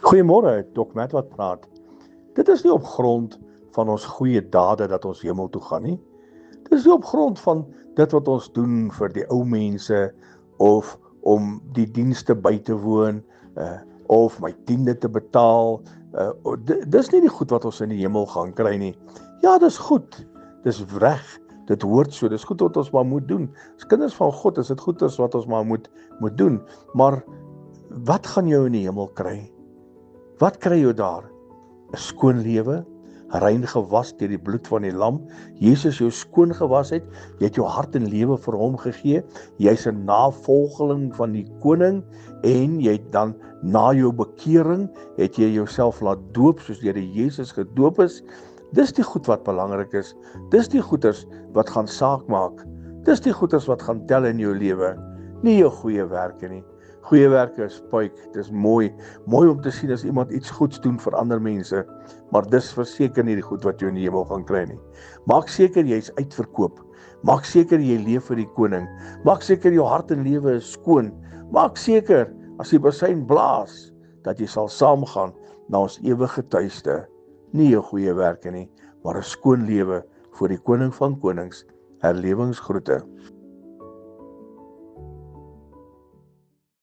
Goeiemôre, Dok Matt wat praat. Dit is nie op grond van ons goeie dade dat ons hemel toe gaan nie. Dit is nie op grond van dit wat ons doen vir die ou mense of om die dienste by te woon of my tiende te betaal. Dis nie die goed wat ons in die hemel gaan kry nie. Ja, dis goed. Dis reg. Dit hoort so. Dis goed wat ons maar moet doen. As kinders van God is dit goed as wat ons maar moet doen. Maar wat gaan jou in die hemel kry? Wat kry jy daar? 'n Skoon lewe, rein gewas deur die bloed van die lam. Jesus jou skoon gewas het, jy het jou hart en lewe vir hom gegee. Jy's 'n navolgeling van die koning en jy het dan na jou bekering het jy jouself laat doop soos deur die Jesus gedoop is. Dis die goed wat belangrik is. Dis die goeders wat gaan saak maak. Dis die goeders wat gaan tel in jou lewe, nie jou goeie werke nie. Goeie werke is puik, dis mooi om te sien as iemand iets goeds doen vir ander mense, maar dis verseker nie die goed wat jy in die hemel gaan kry nie. Maak seker jy is uitverkoop, maak seker jy leef vir die koning, maak seker jou hart en lewe is skoon, maak seker as die bassein blaas, dat jy sal saamgaan na ons ewige tuiste, nie jou goeie werke nie, maar 'n skoon lewe voor die koning van konings. Herlewingsgroete.